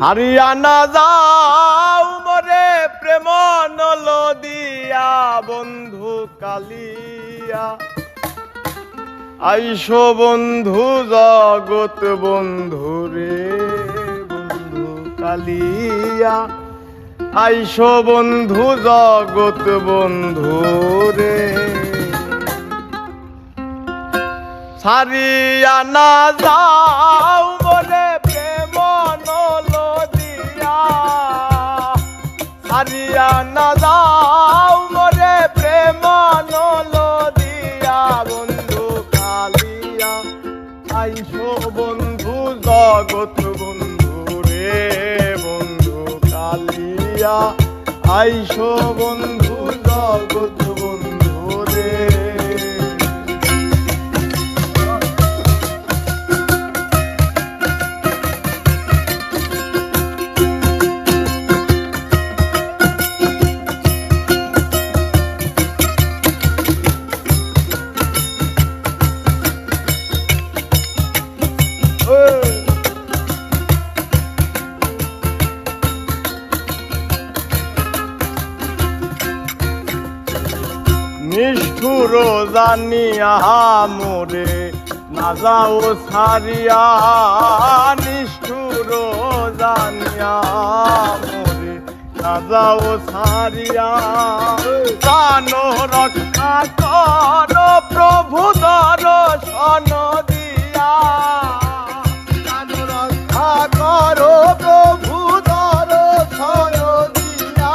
হারিয়ানা যাও মরে প্রেম নলদিয়া বন্ধু কালিয়া আইসো বন্ধু জগৎ বন্ধু রে বন্ধু কালিয়া আইসো বন্ধু জগৎ বন্ধু রে হারিয়ানা যাও মরে প্রেম নলদিয়া হারিয়ানা যাও মরে প্রেম নলদিয়া বন্ধু কালিয়া আইসো বন্ধু জগৎ বন্ধু রে বন্ধু কালিয়া আইসো বন্ধু জগৎ বন্ধু রে নিষ্ঠুর জানিয়া মোরে না যাও ছাড়িয়া নিষ্ঠুর জানিয়া মোরে না যাও ছাড়িয়া প্রাণ রক্ষা কর প্রভু দর্শন দিয়া প্রাণ রক্ষা কর প্রভু দর্শন দিয়া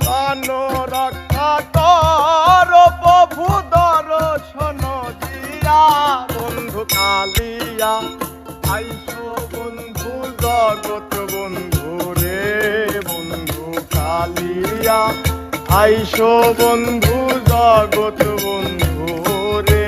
প্রাণ রক্ষা কর প্রভু দর্শন দিয়া বন্ধু কালিয়া আইসো বন্ধু জগৎ বন্ধু রে বন্ধু কালিয়া আইসো বন্ধু জগৎ বন্ধু রে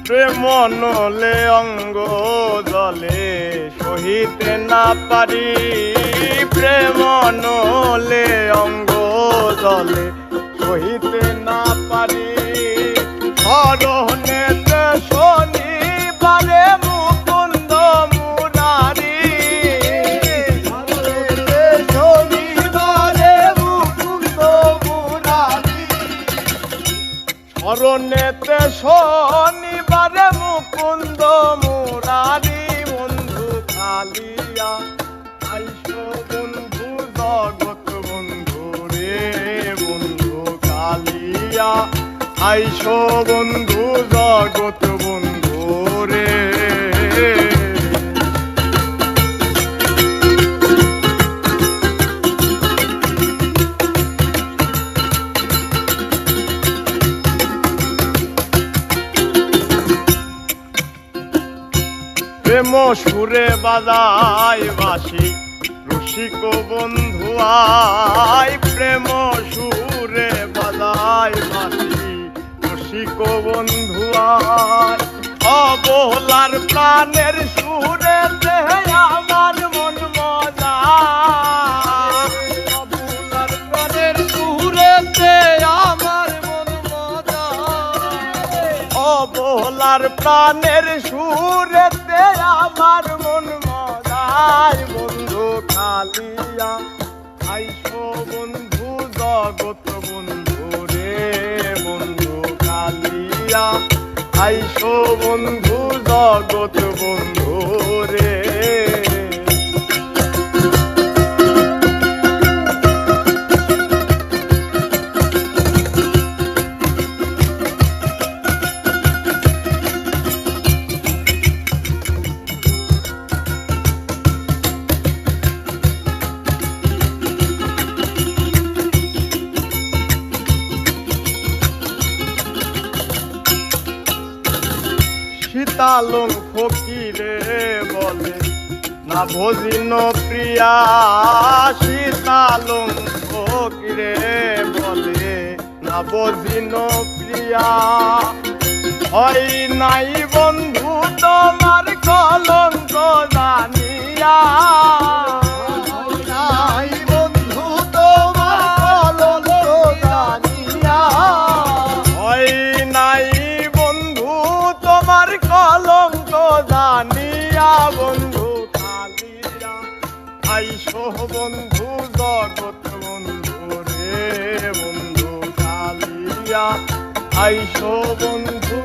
প্রেম নলে অঙ্গ জলে সহিতে না পারি প্রেম নলে অঙ্গ জলে সহিতে না পারি হরণেতে শনিবারে মুকুন্দ মুরারি শনিবারে মুকুন্দ মুরারি হরণেতে শনিবারে মুকুন্দ মুরারি বন্ধু কালিয়া আইসো বন্ধু জগৎ বন্ধু রে বন্ধু কালিয়া আইসো বন্ধু জগৎ বন্ধু রে প্রেম সুরে বাজাই বাসি রসিক বন্ধু আই প্রেম সুরে বাজাই বাসি রসিক বন্ধু আই অবলার প্রাণের সুরে আমার মন মজা অবলার প্রাণের সুরে আমার মন মজা অবলার প্রাণের সুরেতে আমার মন মজায় বন্ধু কালিয়া আইসো বন্ধু জগৎ বন্ধু রে বন্ধু কালিয়া আইসো বন্ধু জগৎ বন্ধু রে সীতালং ফকিরে বলে না ভজিন প্রিয়া সীতালং ফকিরে বলে না বজিন প্রিয়া হয় নাই বন্ধু তোমার কলঙ্ক জানিয়া নাই বন্ধু তোমার কলঙ্ক জানিয়া হয় নাই বন্ধু তোমার কলঙ্ক জানিয়া বন্ধু কালিয়া আইসো বন্ধু জগৎ বন্ধু রে বন্ধু কালিয়া আইসো বন্ধু